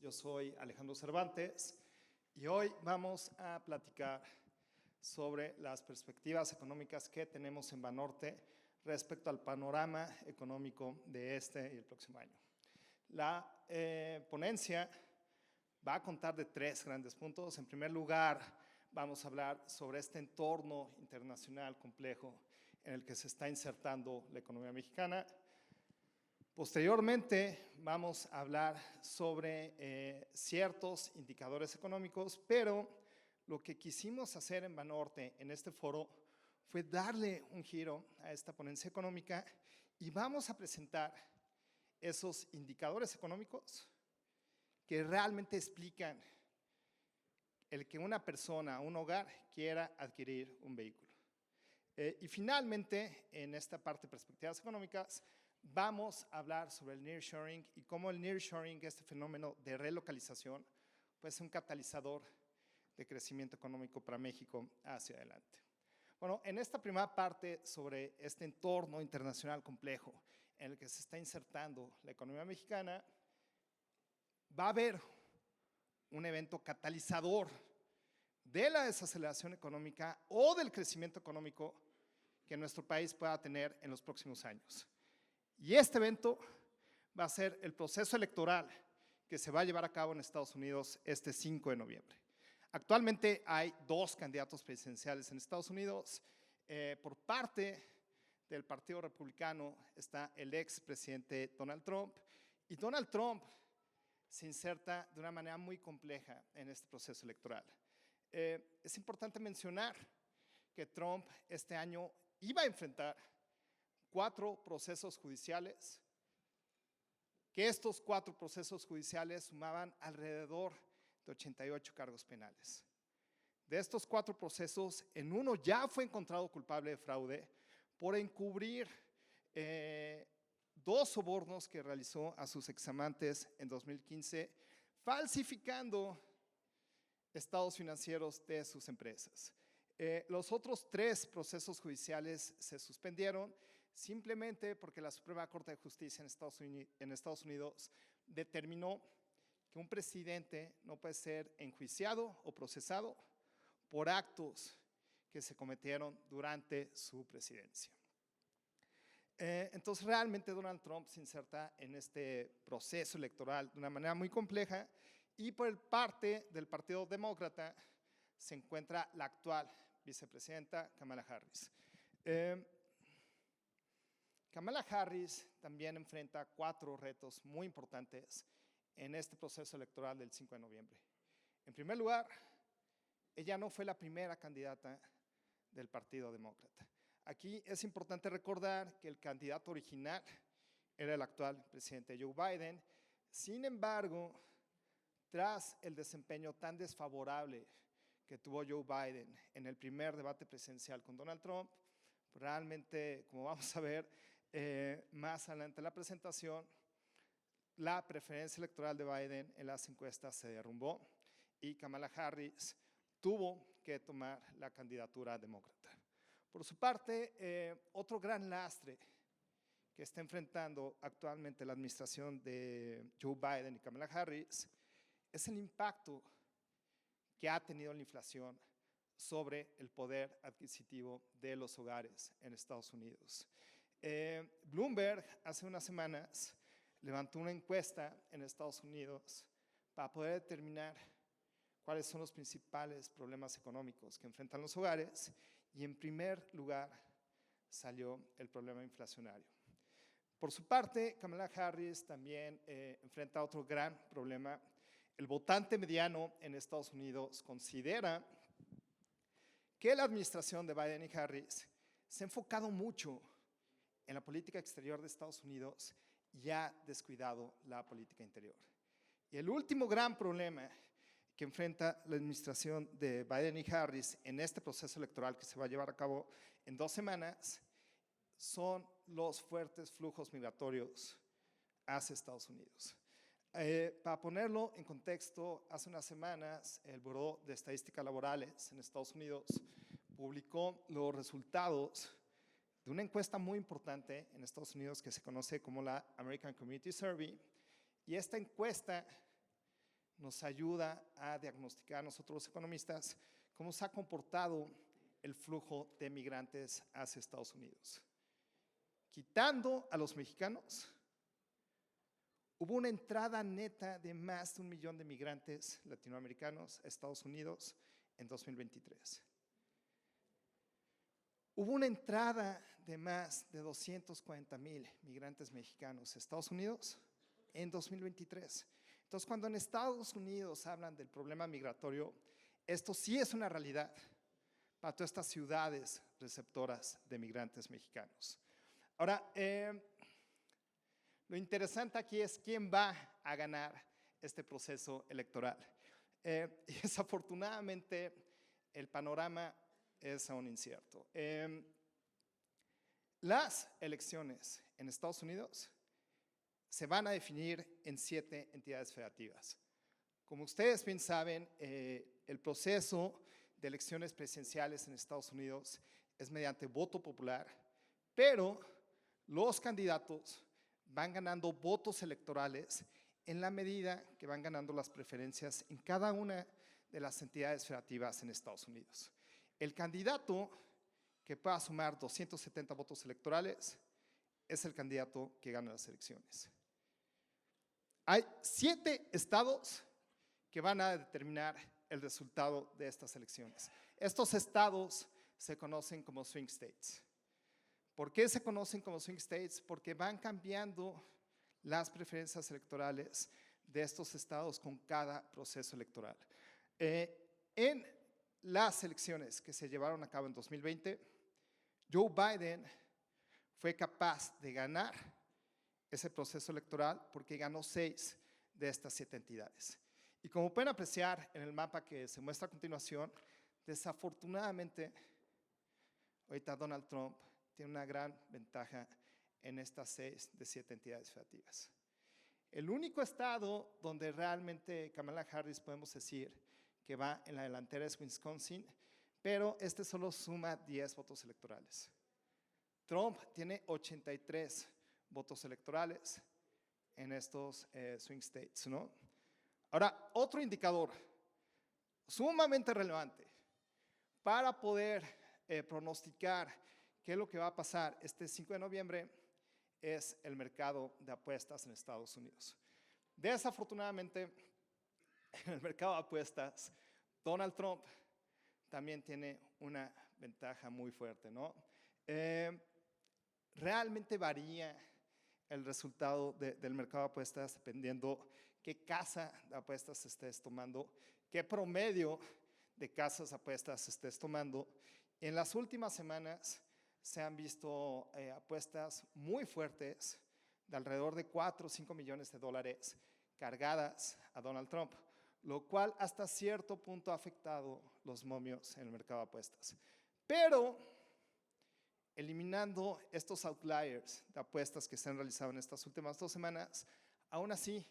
Yo soy Alejandro Cervantes y hoy vamos a platicar sobre las perspectivas económicas que tenemos en Banorte respecto al panorama económico de este y el próximo año. La ponencia va a contar de tres grandes puntos. En primer lugar, vamos a hablar sobre este entorno internacional complejo en el que se está insertando la economía mexicana. Posteriormente, vamos a hablar sobre ciertos indicadores económicos, pero lo que quisimos hacer en Banorte en este foro fue darle un giro a esta ponencia económica y vamos a presentar esos indicadores económicos que realmente explican el que una persona, un hogar, quiera adquirir un vehículo. Y finalmente, en esta parte de perspectivas económicas, vamos a hablar sobre el nearshoring y cómo el nearshoring, este fenómeno de relocalización, puede ser un catalizador de crecimiento económico para México hacia adelante. Bueno, en esta primera parte sobre este entorno internacional complejo en el que se está insertando la economía mexicana, va a haber un evento catalizador de la desaceleración económica o del crecimiento económico que nuestro país pueda tener en los próximos años. Y este evento va a ser el proceso electoral que se va a llevar a cabo en Estados Unidos este 5 de noviembre. Actualmente hay dos candidatos presidenciales en Estados Unidos. Por parte del Partido Republicano está el expresidente Donald Trump, y Donald Trump se inserta de una manera muy compleja en este proceso electoral. Es importante mencionar que Trump este año iba a enfrentar 4 procesos judiciales, que estos 4 procesos judiciales sumaban alrededor de 88 cargos penales. De estos 4 procesos, en uno ya fue encontrado culpable de fraude por encubrir 2 sobornos que realizó a sus examantes en 2015, falsificando estados financieros de sus empresas. Los otros 3 procesos judiciales se suspendieron simplemente porque la Suprema Corte de Justicia en Estados Unidos determinó que un presidente no puede ser enjuiciado o procesado por actos que se cometieron durante su presidencia. Entonces, realmente Donald Trump se inserta en este proceso electoral de una manera muy compleja, y por parte del Partido Demócrata se encuentra la actual vicepresidenta Kamala Harris. Kamala Harris también enfrenta 4 retos muy importantes en este proceso electoral del 5 de noviembre. En primer lugar, ella no fue la primera candidata del Partido Demócrata. Aquí es importante recordar que el candidato original era el actual presidente Joe Biden. Sin embargo, tras el desempeño tan desfavorable que tuvo Joe Biden en el primer debate presidencial con Donald Trump, realmente, como vamos a ver más adelante en la presentación, la preferencia electoral de Biden en las encuestas se derrumbó y Kamala Harris tuvo que tomar la candidatura demócrata. Por su parte, otro gran lastre que está enfrentando actualmente la administración de Joe Biden y Kamala Harris es el impacto que ha tenido la inflación sobre el poder adquisitivo de los hogares en Estados Unidos. Bloomberg hace unas semanas levantó una encuesta en Estados Unidos para poder determinar cuáles son los principales problemas económicos que enfrentan los hogares, y en primer lugar salió el problema inflacionario. Por su parte, Kamala Harris también enfrenta otro gran problema. El votante mediano en Estados Unidos considera que la administración de Biden y Harris se ha enfocado mucho en la política exterior de Estados Unidos y ha descuidado la política interior. Y el último gran problema que enfrenta la administración de Biden y Harris en este proceso electoral que se va a llevar a cabo en 2 semanas son los fuertes flujos migratorios hacia Estados Unidos. Para ponerlo en contexto, hace unas semanas el Buró de Estadísticas Laborales en Estados Unidos publicó los resultados de una encuesta muy importante en Estados Unidos que se conoce como la American Community Survey, y esta encuesta nos ayuda a diagnosticar a nosotros los economistas cómo se ha comportado el flujo de migrantes hacia Estados Unidos. Quitando a los mexicanos, hubo una entrada neta de más de 1 millón de migrantes latinoamericanos a Estados Unidos en 2023. Hubo una entrada de más de 240,000 migrantes mexicanos a Estados Unidos en 2023. Entonces, cuando en Estados Unidos hablan del problema migratorio, esto sí es una realidad para todas estas ciudades receptoras de migrantes mexicanos. Ahora, lo interesante aquí es quién va a ganar este proceso electoral. Y desafortunadamente, el panorama es aún incierto. Las elecciones en Estados Unidos se van a definir en 7 entidades federativas. Como ustedes bien saben, el proceso de elecciones presidenciales en Estados Unidos es mediante voto popular, pero los candidatos van ganando votos electorales en la medida que van ganando las preferencias en cada una de las entidades federativas en Estados Unidos. El candidato que pueda sumar 270 votos electorales es el candidato que gana las elecciones. Hay 7 estados que van a determinar el resultado de estas elecciones. Estos estados se conocen como swing states. ¿Por qué se conocen como swing states? Porque van cambiando las preferencias electorales de estos estados con cada proceso electoral. En las elecciones que se llevaron a cabo en 2020, Joe Biden fue capaz de ganar ese proceso electoral porque ganó 6 de estas 7 entidades. Y como pueden apreciar en el mapa que se muestra a continuación, desafortunadamente, ahorita Donald Trump tiene una gran ventaja en estas 6 de 7 entidades federativas. El único estado donde realmente Kamala Harris podemos decir que va en la delantera es Wisconsin, pero este solo suma 10 votos electorales. Trump tiene 83 votos electorales en estos swing states, ¿no? Ahora, otro indicador sumamente relevante para poder pronosticar qué es lo que va a pasar este 5 de noviembre es el mercado de apuestas en Estados Unidos. Desafortunadamente, en el mercado de apuestas, Donald Trump también tiene una ventaja muy fuerte, ¿no? Realmente varía el resultado del mercado de apuestas dependiendo qué casa de apuestas estés tomando, qué promedio de casas de apuestas estés tomando. En las últimas semanas se han visto apuestas muy fuertes de alrededor de 4 o 5 millones de dólares cargadas a Donald Trump, lo cual hasta cierto punto ha afectado los momios en el mercado de apuestas. Pero eliminando estos outliers de apuestas que se han realizado en estas últimas 2 semanas, aún así,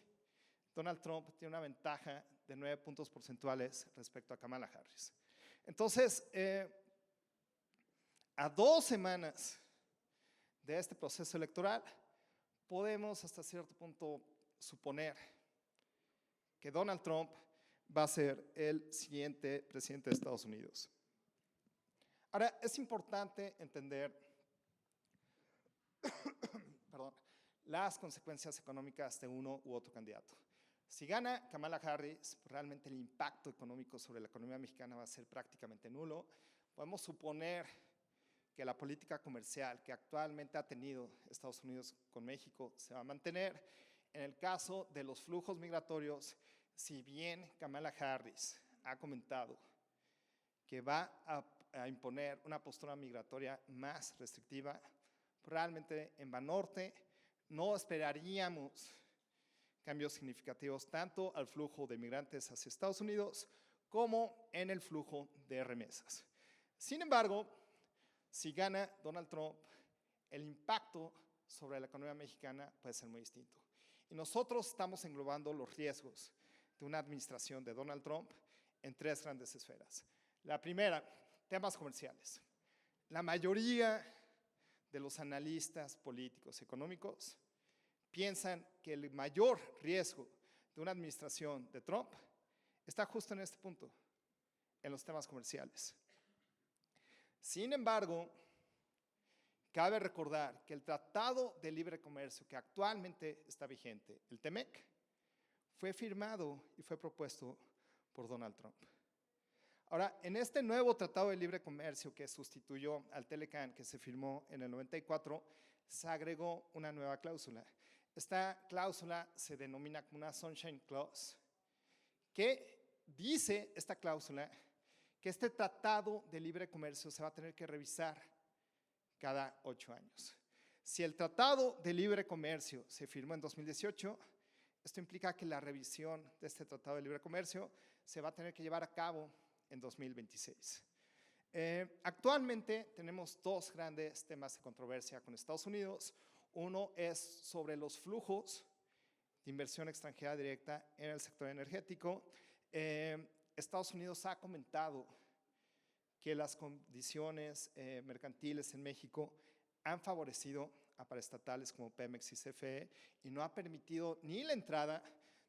Donald Trump tiene una ventaja de 9 puntos porcentuales respecto a Kamala Harris. Entonces, a 2 semanas de este proceso electoral, podemos hasta cierto punto suponer que Donald Trump va a ser el siguiente presidente de Estados Unidos. Ahora, es importante entender las consecuencias económicas de uno u otro candidato. Si gana Kamala Harris, realmente el impacto económico sobre la economía mexicana va a ser prácticamente nulo. Podemos suponer que la política comercial que actualmente ha tenido Estados Unidos con México se va a mantener. En el caso de los flujos migratorios, si bien Kamala Harris ha comentado que va a imponer una postura migratoria más restrictiva, realmente en Banorte no esperaríamos cambios significativos tanto al flujo de migrantes hacia Estados Unidos como en el flujo de remesas. Sin embargo, si gana Donald Trump, el impacto sobre la economía mexicana puede ser muy distinto. Y nosotros estamos englobando los riesgos de una administración de Donald Trump en 3 grandes esferas. La primera, temas comerciales. La mayoría de los analistas políticos y económicos piensan que el mayor riesgo de una administración de Trump está justo en este punto, en los temas comerciales. Sin embargo, cabe recordar que el Tratado de Libre Comercio que actualmente está vigente, el TEMEC, fue firmado y fue propuesto por Donald Trump. Ahora, en este nuevo Tratado de Libre Comercio que sustituyó al TELECAN, que se firmó en el 94, se agregó una nueva cláusula. Esta cláusula se denomina como una Sunshine Clause, que dice esta cláusula que este Tratado de Libre Comercio se va a tener que revisar cada 8 años. Si el Tratado de Libre Comercio se firmó en 2018, esto implica que la revisión de este Tratado de Libre Comercio se va a tener que llevar a cabo en 2026. Actualmente tenemos dos grandes temas de controversia con Estados Unidos. Uno es sobre los flujos de inversión extranjera directa en el sector energético. Estados Unidos ha comentado que las condiciones mercantiles en México han favorecido a paraestatales como Pemex y CFE y no ha permitido ni la entrada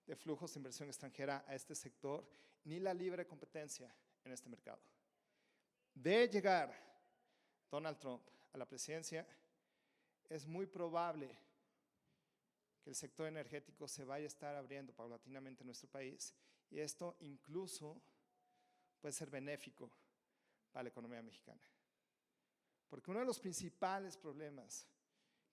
de flujos de inversión extranjera a este sector, ni la libre competencia en este mercado. De llegar Donald Trump a la presidencia, es muy probable que el sector energético se vaya a estar abriendo paulatinamente en nuestro país y esto incluso puede ser benéfico para la economía mexicana. Porque uno de los principales problemas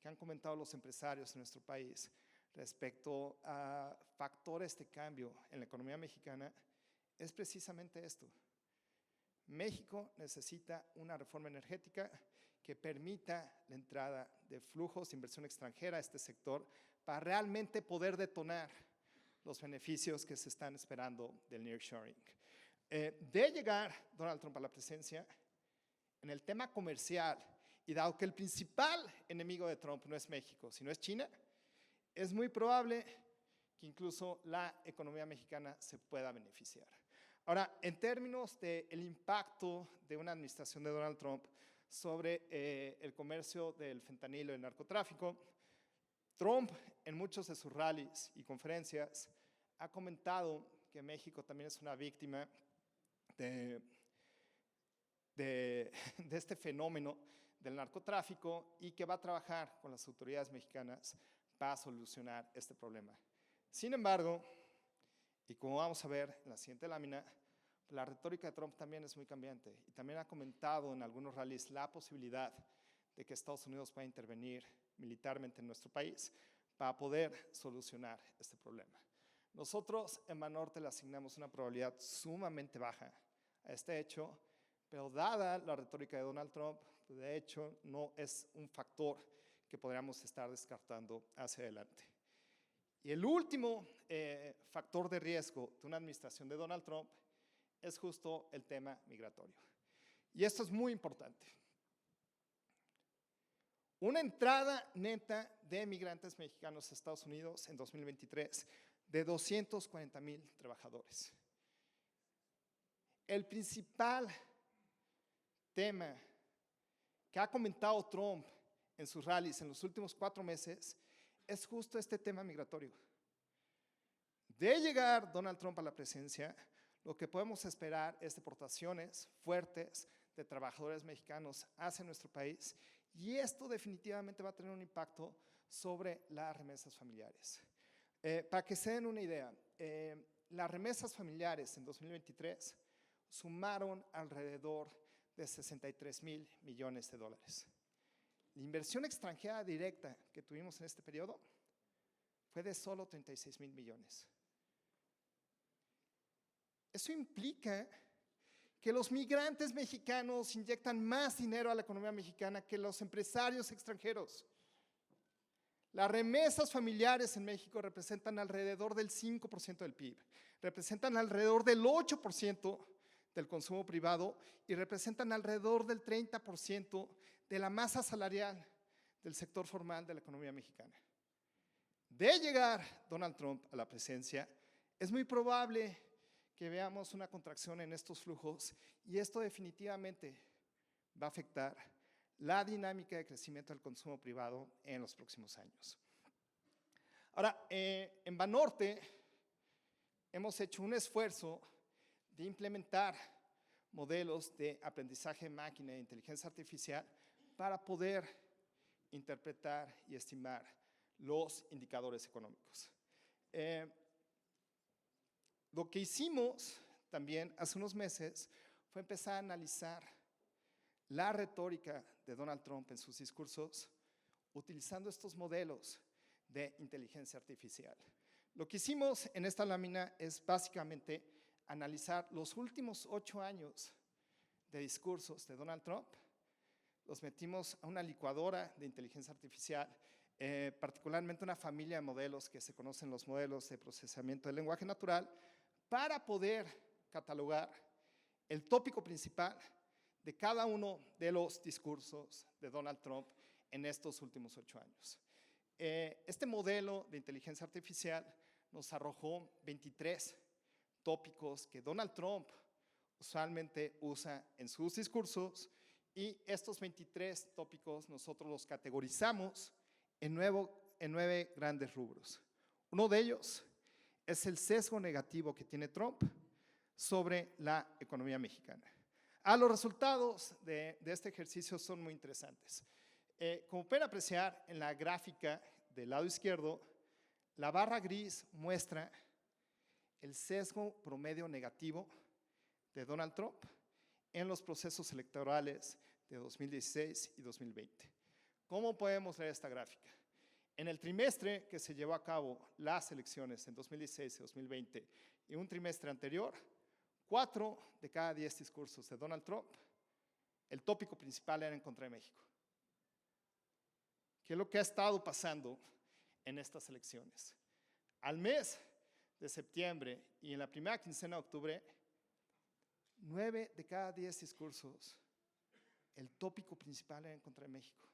que han comentado los empresarios en nuestro país respecto a factores de cambio en la economía mexicana es precisamente esto. México necesita una reforma energética que permita la entrada de flujos de inversión extranjera a este sector para realmente poder detonar los beneficios que se están esperando del nearshoring. De llegar Donald Trump a la presidencia, en el tema comercial, y dado que el principal enemigo de Trump no es México, sino es China, es muy probable que incluso la economía mexicana se pueda beneficiar. Ahora, en términos del impacto de una administración de Donald Trump sobre el comercio del fentanilo y el narcotráfico, Trump en muchos de sus rallies y conferencias ha comentado que México también es una víctima de este fenómeno del narcotráfico y que va a trabajar con las autoridades mexicanas para solucionar este problema. Sin embargo, y como vamos a ver en la siguiente lámina, la retórica de Trump también es muy cambiante y también ha comentado en algunos rallies la posibilidad de que Estados Unidos pueda intervenir militarmente en nuestro país para poder solucionar este problema. Nosotros en Banorte le asignamos una probabilidad sumamente baja a este hecho, pero dada la retórica de Donald Trump, de hecho no es un factor que podríamos estar descartando hacia adelante. Y el último factor de riesgo de una administración de Donald Trump es justo el tema migratorio. Y esto es muy importante. Una entrada neta de migrantes mexicanos a Estados Unidos en 2023 de 240,000 trabajadores. El principal tema que ha comentado Trump en sus rallies en los últimos 4 meses es justo este tema migratorio. De llegar Donald Trump a la presidencia, lo que podemos esperar es deportaciones fuertes de trabajadores mexicanos hacia nuestro país y esto definitivamente va a tener un impacto sobre las remesas familiares. Para que se den una idea, las remesas familiares en 2023 sumaron alrededor de 63,000 millones de dólares. La inversión extranjera directa que tuvimos en este periodo fue de solo 36,000 millones. Eso implica que los migrantes mexicanos inyectan más dinero a la economía mexicana que los empresarios extranjeros. Las remesas familiares en México representan alrededor del 5% del PIB, representan alrededor del 8% del consumo privado y representan alrededor del 30% de la masa salarial del sector formal de la economía mexicana. De llegar Donald Trump a la presidencia, es muy probable que veamos una contracción en estos flujos y esto definitivamente va a afectar la dinámica de crecimiento del consumo privado en los próximos años. Ahora, en Banorte hemos hecho un esfuerzo de implementar modelos de aprendizaje de máquina e inteligencia artificial para poder interpretar y estimar los indicadores económicos. Lo que hicimos también hace unos meses fue empezar a analizar la retórica de Donald Trump en sus discursos utilizando estos modelos de inteligencia artificial. Lo que hicimos en esta lámina es básicamente analizar los últimos 8 años de discursos de Donald Trump. Los metimos a una licuadora de inteligencia artificial, particularmente una familia de modelos que se conocen los modelos de procesamiento del lenguaje natural, para poder catalogar el tópico principal de cada uno de los discursos de Donald Trump en estos últimos 8 años. Este modelo de inteligencia artificial nos arrojó 23 tópicos que Donald Trump usualmente usa en sus discursos, y estos 23 tópicos nosotros los categorizamos en 9 grandes rubros. Uno de ellos es el sesgo negativo que tiene Trump sobre la economía mexicana. Los resultados de este ejercicio son muy interesantes. Como pueden apreciar en la gráfica del lado izquierdo, la barra gris muestra el sesgo promedio negativo de Donald Trump en los procesos electorales de 2016 y 2020. ¿Cómo podemos leer esta gráfica? En el trimestre que se llevó a cabo las elecciones en 2016 y 2020 y un trimestre anterior, 4 de cada 10 discursos de Donald Trump, el tópico principal era en contra de México. ¿Qué es lo que ha estado pasando en estas elecciones? Al mes de septiembre y en la primera quincena de octubre, 9 de cada 10 discursos, el tópico principal era en contra de México.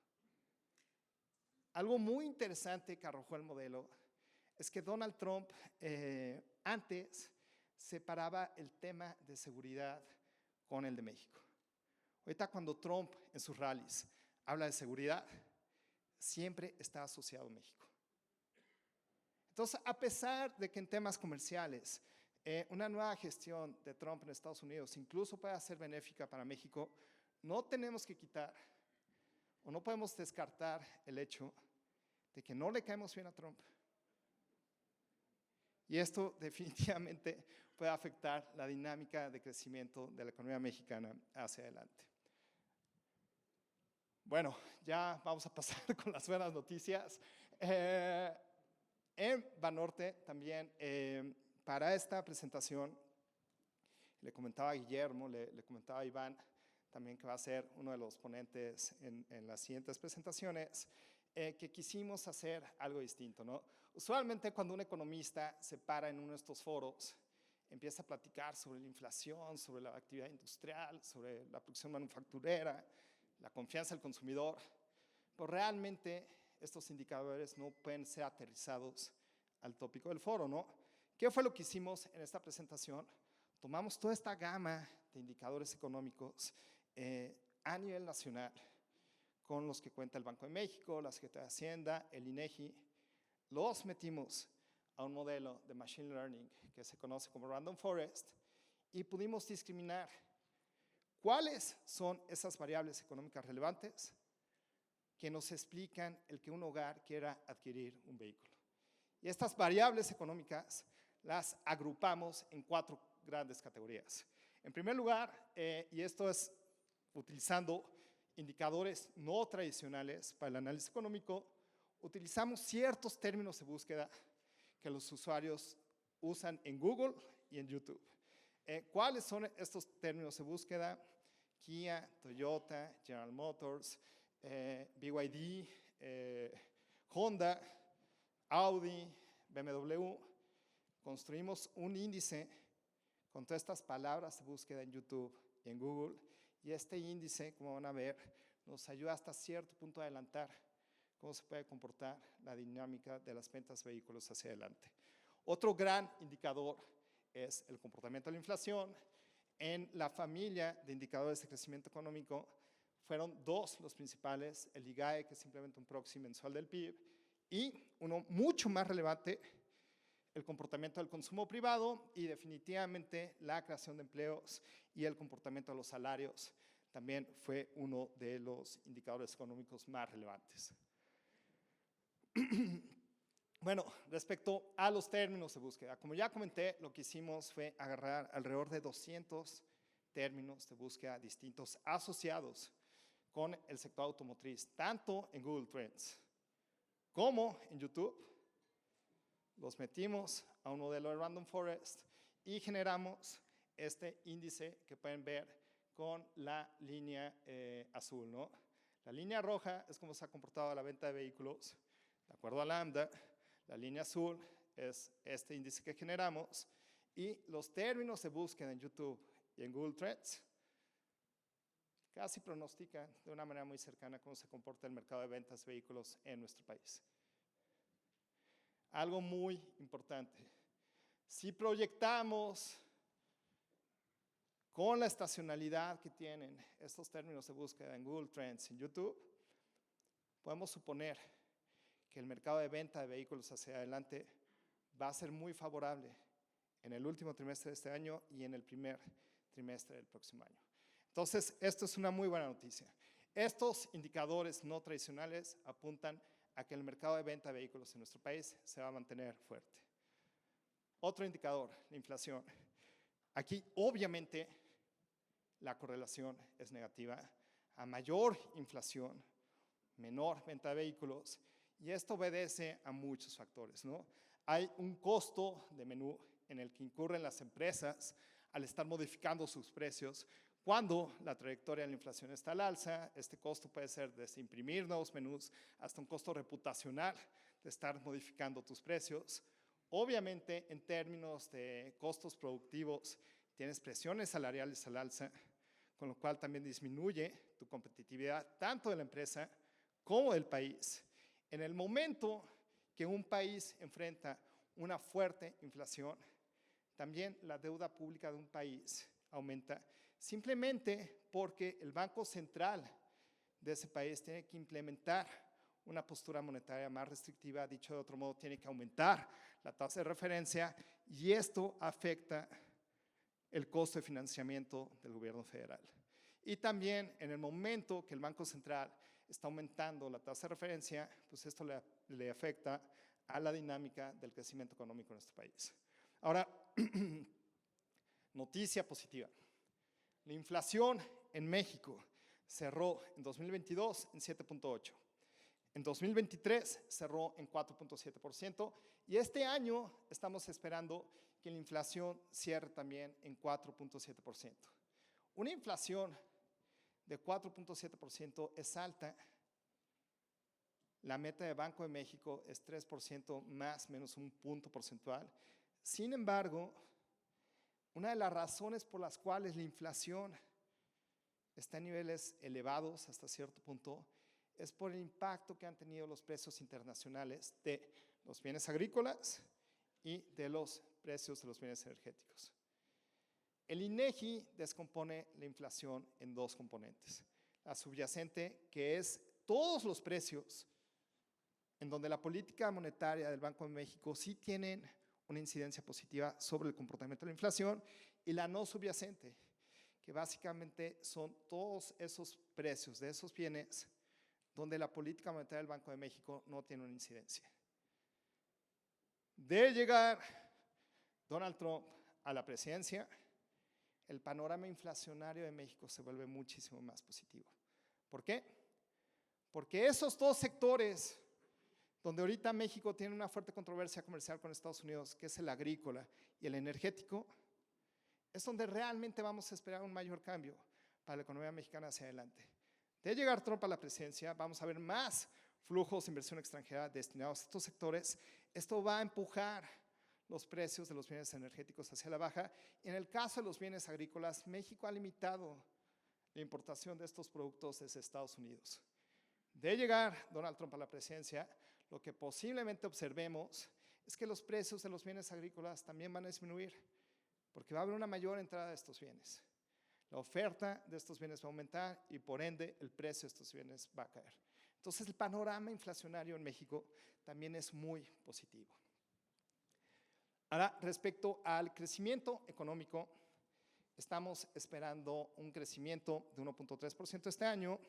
Algo muy interesante que arrojó el modelo es que Donald Trump antes separaba el tema de seguridad con el de México. Ahorita cuando Trump en sus rallies habla de seguridad, siempre está asociado a México. Entonces, a pesar de que en temas comerciales una nueva gestión de Trump en Estados Unidos incluso pueda ser benéfica para México, no tenemos que quitar o no podemos descartar el hecho de que no le caemos bien a Trump. Y esto definitivamente puede afectar la dinámica de crecimiento de la economía mexicana hacia adelante. Bueno, ya vamos a pasar con las buenas noticias. En Banorte también, para esta presentación, le comentaba a Guillermo, le comentaba a Iván, también que va a ser uno de los ponentes en las siguientes presentaciones, que quisimos hacer algo distinto, ¿no? Usualmente cuando un economista se para en uno de estos foros, empieza a platicar sobre la inflación, sobre la actividad industrial, sobre la producción manufacturera, la confianza del consumidor, pero realmente estos indicadores no pueden ser aterrizados al tópico del foro, ¿no? ¿Qué fue lo que hicimos en esta presentación? Tomamos toda esta gama de indicadores económicos a nivel nacional, con los que cuenta el Banco de México, la Secretaría de Hacienda, el INEGI, los metimos a un modelo de Machine Learning que se conoce como Random Forest y pudimos discriminar cuáles son esas variables económicas relevantes que nos explican el que un hogar quiera adquirir un vehículo. Y estas variables económicas las agrupamos en 4 grandes categorías. En primer lugar, y esto es utilizando indicadores no tradicionales para el análisis económico, utilizamos ciertos términos de búsqueda que los usuarios usan en Google y en YouTube. ¿Cuáles son estos términos de búsqueda? Kia, Toyota, General Motors, BYD, Honda, Audi, BMW. Construimos un índice con todas estas palabras de búsqueda en YouTube y en Google, y este índice, como van a ver, nos ayuda hasta cierto punto a adelantar cómo se puede comportar la dinámica de las ventas de vehículos hacia adelante. Otro gran indicador es el comportamiento de la inflación. En la familia de indicadores de crecimiento económico fueron 2 los principales, el IGAE, que es simplemente un proxy mensual del PIB, y uno mucho más relevante el comportamiento del consumo privado y definitivamente la creación de empleos y el comportamiento de los salarios también fue uno de los indicadores económicos más relevantes. Bueno, respecto a los términos de búsqueda, como ya comenté, lo que hicimos fue agarrar alrededor de 200 términos de búsqueda distintos asociados con el sector automotriz, tanto en Google Trends como en YouTube. Los metimos a un modelo de Random Forest y generamos este índice que pueden ver con la línea azul, ¿no? La línea roja es cómo se ha comportado la venta de vehículos de acuerdo a Lambda. La línea azul es este índice que generamos y los términos de búsqueda en YouTube y en Google Trends casi pronostican de una manera muy cercana cómo se comporta el mercado de ventas de vehículos en nuestro país. Algo muy importante, si proyectamos con la estacionalidad que tienen estos términos de búsqueda en Google Trends y en YouTube, podemos suponer que el mercado de venta de vehículos hacia adelante va a ser muy favorable en el último trimestre de este año y en el primer trimestre del próximo año. Entonces, esto es una muy buena noticia. Estos indicadores no tradicionales apuntan a que el mercado de venta de vehículos en nuestro país se va a mantener fuerte. Otro indicador, la inflación. Aquí, obviamente, la correlación es negativa. A mayor inflación, menor venta de vehículos, y esto obedece a muchos factores, ¿no? Hay un costo de menú en el que incurren las empresas al estar modificando sus precios. Cuando la trayectoria de la inflación está al alza, este costo puede ser desde imprimir nuevos menús hasta un costo reputacional de estar modificando tus precios. Obviamente, en términos de costos productivos, tienes presiones salariales al alza, con lo cual también disminuye tu competitividad tanto de la empresa como del país. En el momento que un país enfrenta una fuerte inflación, también la deuda pública de un país aumenta, simplemente porque el Banco Central de ese país tiene que implementar una postura monetaria más restrictiva, dicho de otro modo, tiene que aumentar la tasa de referencia y esto afecta el costo de financiamiento del gobierno federal. Y también en el momento que el Banco Central está aumentando la tasa de referencia, pues esto le afecta a la dinámica del crecimiento económico en nuestro país. Ahora, noticia positiva. La inflación en México cerró en 2022 en 7.8%. En 2023 cerró en 4.7% y este año estamos esperando que la inflación cierre también en 4.7%. Una inflación de 4.7% es alta. La meta de Banco de México es 3% más menos un punto porcentual. Sin embargo, una de las razones por las cuales la inflación está en niveles elevados hasta cierto punto es por el impacto que han tenido los precios internacionales de los bienes agrícolas y de los precios de los bienes energéticos. El INEGI descompone la inflación en dos componentes. La subyacente, que es todos los precios en donde la política monetaria del Banco de México sí tienen una incidencia positiva sobre el comportamiento de la inflación, y la no subyacente, que básicamente son todos esos precios de esos bienes donde la política monetaria del Banco de México no tiene una incidencia. De llegar Donald Trump a la presidencia, el panorama inflacionario de México se vuelve muchísimo más positivo. ¿Por qué? Porque esos dos sectores donde ahorita México tiene una fuerte controversia comercial con Estados Unidos, que es el agrícola y el energético, es donde realmente vamos a esperar un mayor cambio para la economía mexicana hacia adelante. De llegar Trump a la presidencia, vamos a ver más flujos de inversión extranjera destinados a estos sectores. Esto va a empujar los precios de los bienes energéticos hacia la baja. En el caso de los bienes agrícolas, México ha limitado la importación de estos productos desde Estados Unidos. De llegar Donald Trump a la presidencia, lo que posiblemente observemos es que los precios de los bienes agrícolas también van a disminuir, porque va a haber una mayor entrada de estos bienes. La oferta de estos bienes va a aumentar y por ende el precio de estos bienes va a caer. Entonces el panorama inflacionario en México también es muy positivo. Ahora, respecto al crecimiento económico, estamos esperando un crecimiento de 1.3% este año,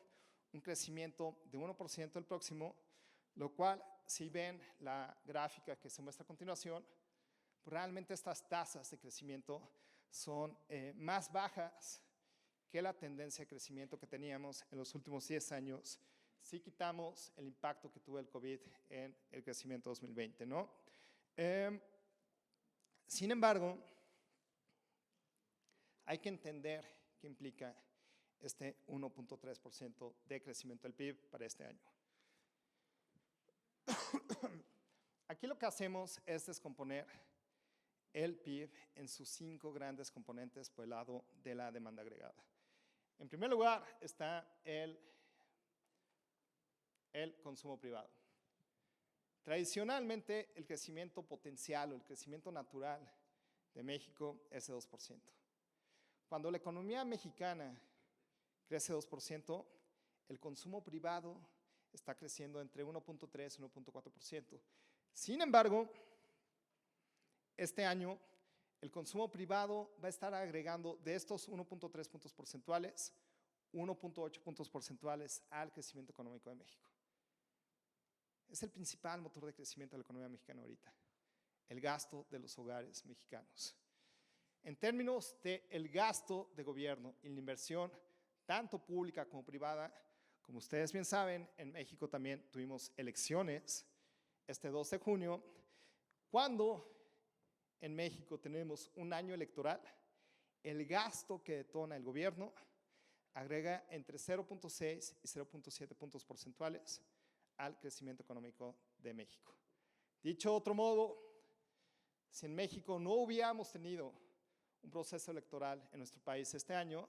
un crecimiento de 1% el próximo, lo cual, si ven la gráfica que se muestra a continuación, pues realmente estas tasas de crecimiento son más bajas que la tendencia de crecimiento que teníamos en los últimos 10 años, si quitamos el impacto que tuvo el COVID en el crecimiento 2020, ¿no? Sin embargo, hay que entender qué implica este 1.3% de crecimiento del PIB para este año. Aquí lo que hacemos es descomponer el PIB en sus 5 grandes componentes por el lado de la demanda agregada. En primer lugar está el consumo privado. Tradicionalmente, el crecimiento potencial o el crecimiento natural de México es de 2%. Cuando la economía mexicana crece 2%, el consumo privado está creciendo entre 1.3 y 1.4%. Sin embargo, este año el consumo privado va a estar agregando de estos 1.3 puntos porcentuales, 1.8 puntos porcentuales al crecimiento económico de México. Es el principal motor de crecimiento de la economía mexicana ahorita, el gasto de los hogares mexicanos. En términos del gasto de gobierno y la inversión, tanto pública como privada, como ustedes bien saben, en México también tuvimos elecciones este 2 de junio. Cuando en México tenemos un año electoral, el gasto que detona el gobierno agrega entre 0.6 y 0.7 puntos porcentuales al crecimiento económico de México. Dicho de otro modo, si en México no hubiéramos tenido un proceso electoral en nuestro país este año,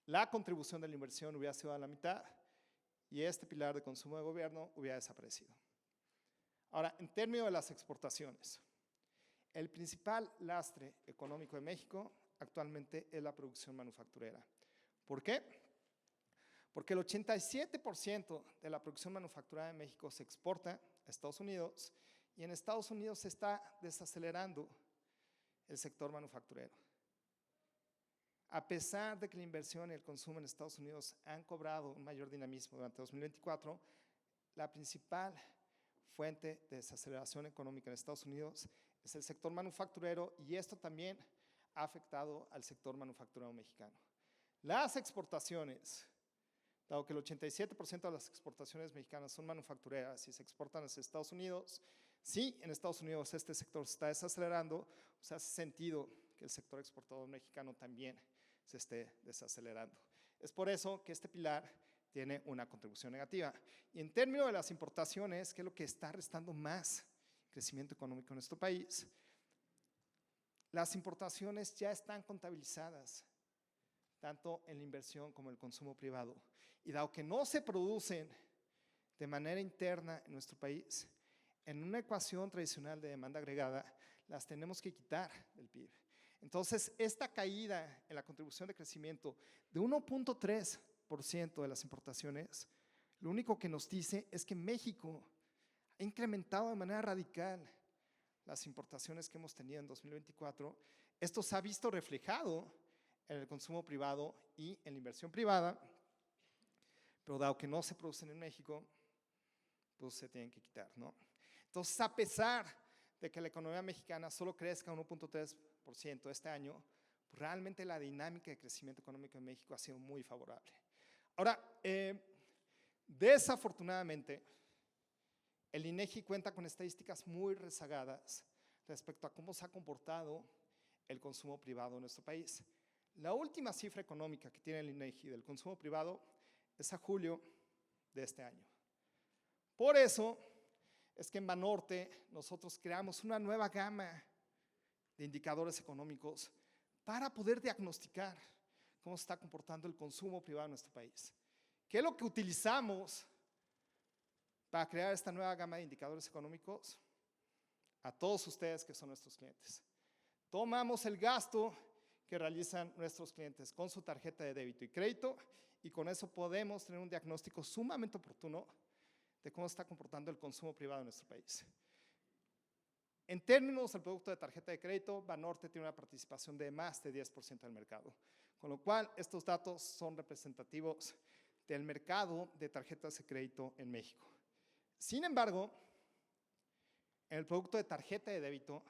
la contribución de la inversión hubiera sido a la mitad y este pilar de consumo de gobierno hubiera desaparecido. Ahora, en términos de las exportaciones, el principal lastre económico de México actualmente es la producción manufacturera. ¿Por qué? Porque el 87% de la producción manufacturera de México se exporta a Estados Unidos y en Estados Unidos se está desacelerando el sector manufacturero. A pesar de que la inversión y el consumo en Estados Unidos han cobrado un mayor dinamismo durante 2024, la principal fuente de desaceleración económica en Estados Unidos es el sector manufacturero y esto también ha afectado al sector manufacturero mexicano. Las exportaciones, dado que el 87% de las exportaciones mexicanas son manufactureras y se exportan hacia Estados Unidos, sí, en Estados Unidos este sector se está desacelerando, o sea, hace sentido que el sector exportador mexicano también se esté desacelerando. Es por eso que este pilar tiene una contribución negativa. Y en términos de las importaciones, que es lo que está restando más crecimiento económico en nuestro país, las importaciones ya están contabilizadas tanto en la inversión como en el consumo privado. Y dado que no se producen de manera interna en nuestro país, en una ecuación tradicional de demanda agregada, las tenemos que quitar del PIB. Entonces, esta caída en la contribución de crecimiento de 1.3% de las importaciones, lo único que nos dice es que México ha incrementado de manera radical las importaciones que hemos tenido en 2024. Esto se ha visto reflejado en el consumo privado y en la inversión privada, pero dado que no se producen en México, pues se tienen que quitar, ¿no? Entonces, a pesar de que la economía mexicana solo crezca 1.3% este año, pues realmente la dinámica de crecimiento económico en México ha sido muy favorable. Ahora, desafortunadamente, el INEGI cuenta con estadísticas muy rezagadas respecto a cómo se ha comportado el consumo privado en nuestro país. La última cifra económica que tiene el INEGI del consumo privado es a julio de este año. Por eso es que en Banorte nosotros creamos una nueva gama de indicadores económicos para poder diagnosticar cómo se está comportando el consumo privado en nuestro país. ¿Qué es lo que utilizamos para crear esta nueva gama de indicadores económicos? A todos ustedes que son nuestros clientes. Tomamos el gasto que realizan nuestros clientes con su tarjeta de débito y crédito y con eso podemos tener un diagnóstico sumamente oportuno de cómo está comportando el consumo privado en nuestro país. En términos del producto de tarjeta de crédito, Banorte tiene una participación de más de 10% del mercado, con lo cual estos datos son representativos del mercado de tarjetas de crédito en México. Sin embargo, en el producto de tarjeta de débito,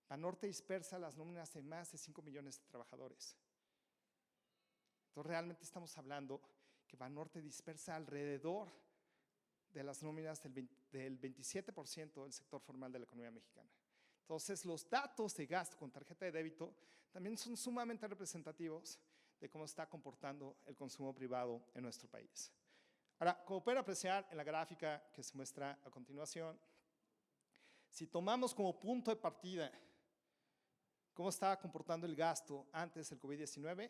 Banorte dispersa las nóminas de más de 5 millones de trabajadores. Entonces, realmente estamos hablando que Banorte dispersa alrededor de las nóminas del 27% del sector formal de la economía mexicana. Entonces, los datos de gasto con tarjeta de débito también son sumamente representativos de cómo está comportando el consumo privado en nuestro país. Ahora, como pueden apreciar en la gráfica que se muestra a continuación, si tomamos como punto de partida cómo estaba comportando el gasto antes del COVID-19,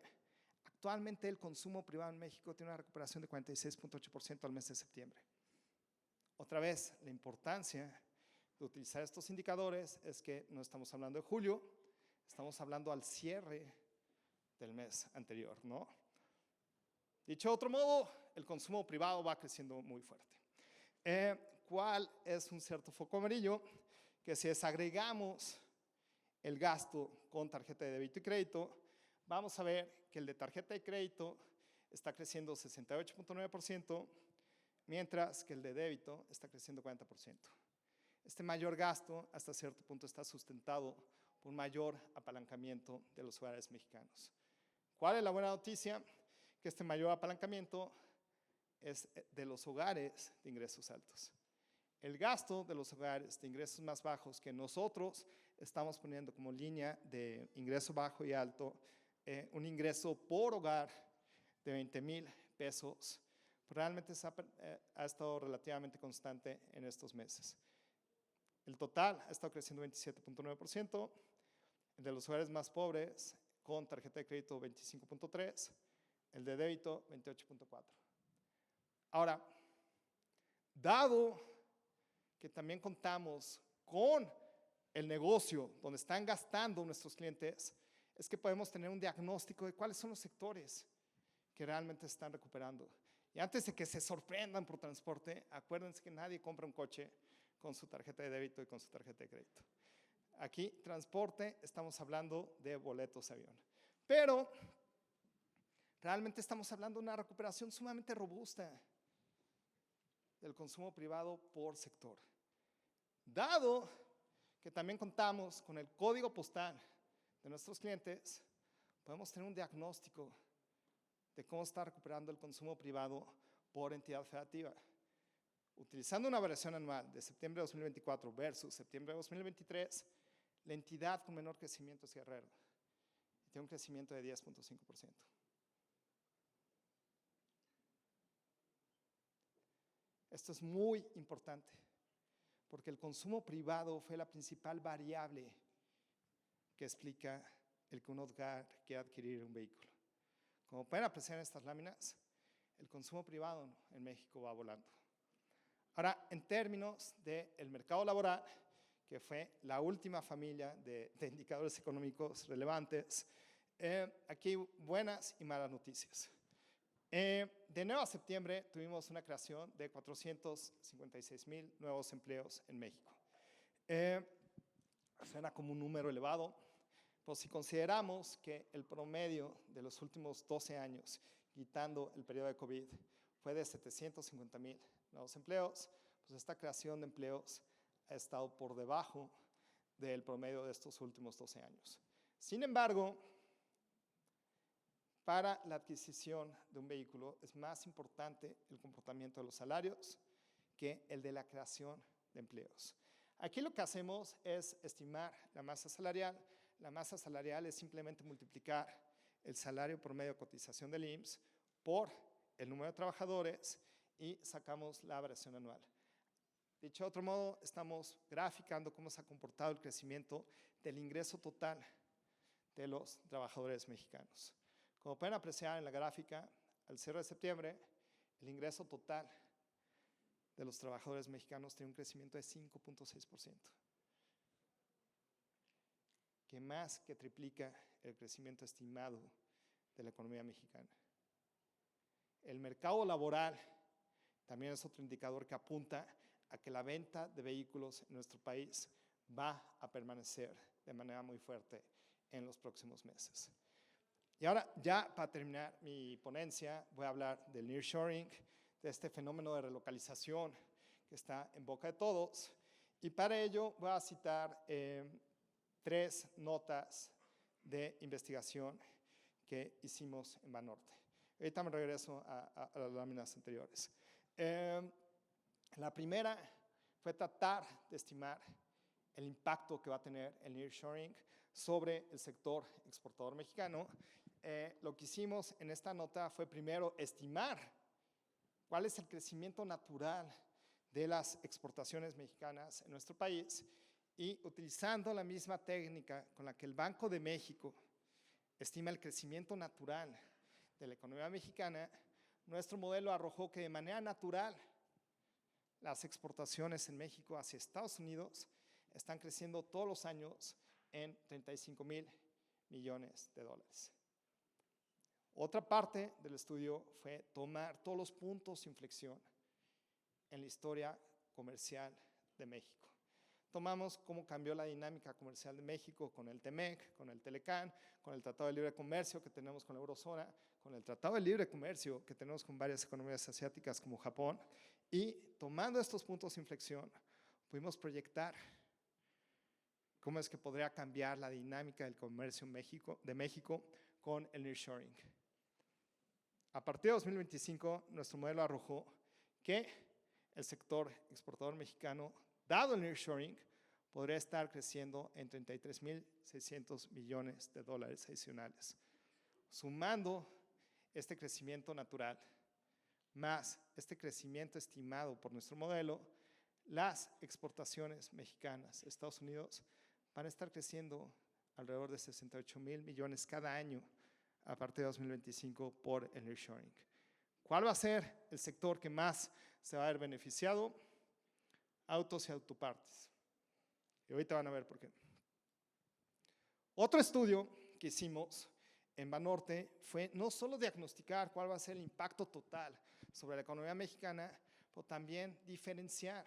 actualmente el consumo privado en México tiene una recuperación de 46.8% al mes de septiembre. Otra vez, la importancia de utilizar estos indicadores es que no estamos hablando de julio, estamos hablando al cierre del mes anterior, ¿no? Dicho de otro modo, el consumo privado va creciendo muy fuerte. ¿Cuál es un cierto foco amarillo? Que si desagregamos el gasto con tarjeta de débito y crédito, vamos a ver que el de tarjeta de crédito está creciendo 68.9%, mientras que el de débito está creciendo 40%. Este mayor gasto hasta cierto punto está sustentado por un mayor apalancamiento de los hogares mexicanos. ¿Cuál es la buena noticia? Que este mayor apalancamiento es de los hogares de ingresos altos. El gasto de los hogares de ingresos más bajos que nosotros estamos poniendo como línea de ingreso bajo y alto, un ingreso por hogar de 20,000 pesos, realmente ha estado relativamente constante en estos meses. El total ha estado creciendo 27.9%, el de los hogares más pobres con tarjeta de crédito 25.3%, el de débito 28.4%. Ahora, dado que también contamos con el negocio donde están gastando nuestros clientes, es que podemos tener un diagnóstico de cuáles son los sectores que realmente están recuperando. Y antes de que se sorprendan por transporte, acuérdense que nadie compra un coche con su tarjeta de débito y con su tarjeta de crédito. Aquí, transporte, estamos hablando de boletos de avión. Pero realmente estamos hablando de una recuperación sumamente robusta del consumo privado por sector. Dado que también contamos con el código postal de nuestros clientes, podemos tener un diagnóstico de cómo está recuperando el consumo privado por entidad federativa. Utilizando una variación anual de septiembre de 2024 versus septiembre de 2023, la entidad con menor crecimiento es Guerrero. Tiene un crecimiento de 10.5%. Esto es muy importante, porque el consumo privado fue la principal variable que explica el que un hogar quiera adquirir un vehículo. Como pueden apreciar en estas láminas, el consumo privado en México va volando. Ahora, en términos del mercado laboral, que fue la última familia de indicadores económicos relevantes, aquí hay buenas y malas noticias. De enero a septiembre tuvimos una creación de 456,000 nuevos empleos en México. Suena como un número elevado, pero si consideramos que el promedio de los últimos 12 años, quitando el periodo de COVID, fue de 750,000 nuevos empleos, pues esta creación de empleos ha estado por debajo del promedio de estos últimos 12 años. Sin embargo, para la adquisición de un vehículo es más importante el comportamiento de los salarios que el de la creación de empleos. Aquí lo que hacemos es estimar la masa salarial. La masa salarial es simplemente multiplicar el salario promedio de cotización del IMSS por el número de trabajadores y sacamos la variación anual. Dicho de otro modo, estamos graficando cómo se ha comportado el crecimiento del ingreso total de los trabajadores mexicanos. Como pueden apreciar en la gráfica, al cierre de septiembre, el ingreso total de los trabajadores mexicanos tiene un crecimiento de 5.6%, que más que triplica el crecimiento estimado de la economía mexicana. El mercado laboral también es otro indicador que apunta a que la venta de vehículos en nuestro país va a permanecer de manera muy fuerte en los próximos meses. Y ahora, ya para terminar mi ponencia, voy a hablar del nearshoring, de este fenómeno de relocalización que está en boca de todos. Y para ello voy a citar 3 notas de investigación que hicimos en Banorte. Ahorita me regreso a las láminas anteriores. La primera fue tratar de estimar el impacto que va a tener el nearshoring sobre el sector exportador mexicano. Lo que hicimos en esta nota fue primero estimar cuál es el crecimiento natural de las exportaciones mexicanas en nuestro país y utilizando la misma técnica con la que el Banco de México estima el crecimiento natural de la economía mexicana, nuestro modelo arrojó que de manera natural las exportaciones en México hacia Estados Unidos están creciendo todos los años en 35,000 millones de dólares. Otra parte del estudio fue tomar todos los puntos de inflexión en la historia comercial de México. Tomamos cómo cambió la dinámica comercial de México con el TEMEC, con el TELECAN, con el Tratado de Libre Comercio que tenemos con la Eurozona, con el Tratado de Libre Comercio que tenemos con varias economías asiáticas como Japón, y tomando estos puntos de inflexión, pudimos proyectar cómo es que podría cambiar la dinámica del comercio de México con el nearshoring. A partir de 2025, nuestro modelo arrojó que el sector exportador mexicano, dado el nearshoring, podría estar creciendo en 33,600 millones de dólares adicionales. Sumando este crecimiento natural, más este crecimiento estimado por nuestro modelo, las exportaciones mexicanas a Estados Unidos van a estar creciendo alrededor de 68,000 millones cada año a partir de 2025 por el nearshoring. ¿Cuál va a ser el sector que más se va a ver beneficiado? Autos y autopartes. Y ahorita van a ver por qué. Otro estudio que hicimos en Banorte fue no solo diagnosticar cuál va a ser el impacto total sobre la economía mexicana, pero también diferenciar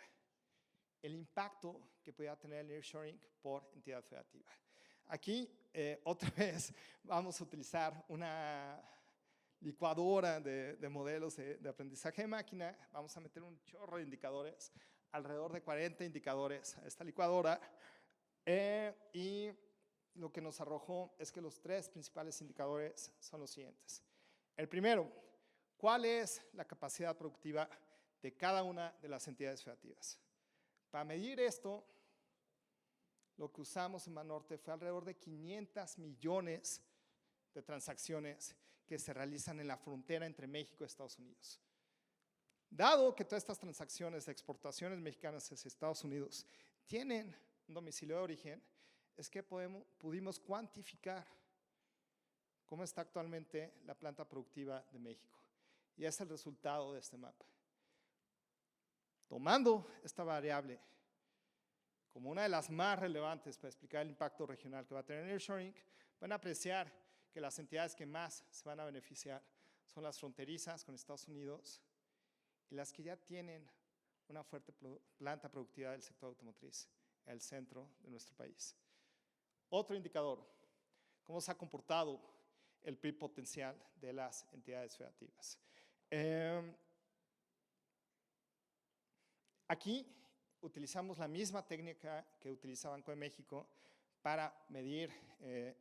el impacto que pueda tener el nearshoring por entidad federativa. Aquí, otra vez, vamos a utilizar una licuadora de modelos de aprendizaje de máquina. Vamos a meter un chorro de indicadores, alrededor de 40 indicadores a esta licuadora. Y lo que nos arrojó es que los 3 principales indicadores son los siguientes. El primero, ¿cuál es la capacidad productiva de cada una de las entidades federativas? Para medir esto, lo que usamos en Banorte fue alrededor de 500 millones de transacciones que se realizan en la frontera entre México y Estados Unidos. Dado que todas estas transacciones de exportaciones mexicanas hacia Estados Unidos tienen un domicilio de origen, es que pudimos cuantificar cómo está actualmente la planta productiva de México. Y es el resultado de este mapa. Tomando esta variable como una de las más relevantes para explicar el impacto regional que va a tener el nearshoring, van a apreciar que las entidades que más se van a beneficiar son las fronterizas con Estados Unidos y las que ya tienen una fuerte planta productiva del sector automotriz, el centro de nuestro país. Otro indicador, cómo se ha comportado el PIB potencial de las entidades federativas. Aquí utilizamos la misma técnica que utiliza Banco de México para medir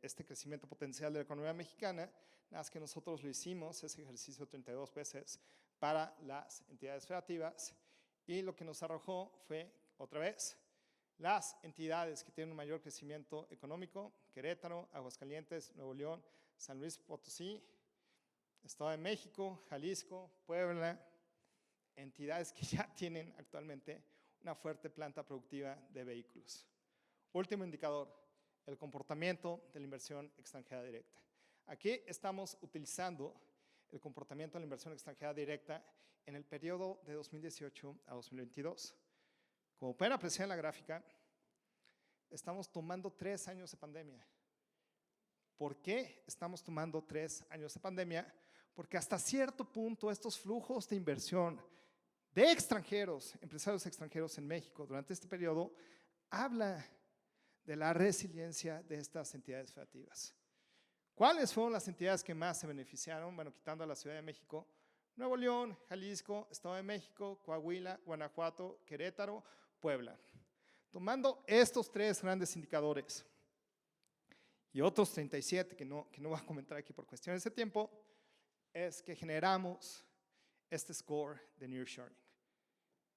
este crecimiento potencial de la economía mexicana, nada más que nosotros lo hicimos, ese ejercicio 32 veces para las entidades federativas, y lo que nos arrojó fue, otra vez, las entidades que tienen un mayor crecimiento económico: Querétaro, Aguascalientes, Nuevo León, San Luis Potosí, Estado de México, Jalisco, Puebla, entidades que ya tienen actualmente una fuerte planta productiva de vehículos. Último indicador, el comportamiento de la inversión extranjera directa. Aquí estamos utilizando el comportamiento de la inversión extranjera directa en el periodo de 2018 a 2022. Como pueden apreciar en la gráfica, estamos tomando 3 años de pandemia. ¿Por qué estamos tomando 3 años de pandemia? Porque hasta cierto punto estos flujos de inversión de extranjeros, empresarios extranjeros en México durante este periodo, habla de la resiliencia de estas entidades federativas. ¿Cuáles fueron las entidades que más se beneficiaron? Bueno, quitando a la Ciudad de México, Nuevo León, Jalisco, Estado de México, Coahuila, Guanajuato, Querétaro, Puebla. Tomando estos 3 grandes indicadores y otros 37 que no voy a comentar aquí por cuestiones de tiempo, es que generamos este score de nearshoring.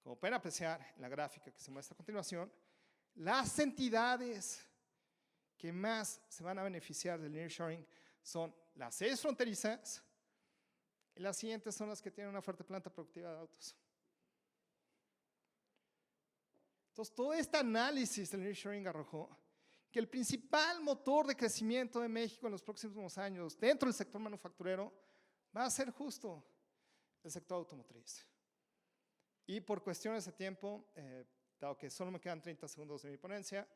Como pueden apreciar en la gráfica que se muestra a continuación, las entidades que más se van a beneficiar del nearshoring son las 6 fronterizas y las siguientes son las que tienen una fuerte planta productiva de autos. Entonces, todo este análisis del nearshoring arrojó que el principal motor de crecimiento de México en los próximos años dentro del sector manufacturero va a ser justo el sector automotriz. Y por cuestiones de tiempo, dado que solo me quedan 30 segundos de mi ponencia,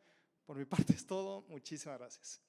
por mi parte es todo. Muchísimas gracias.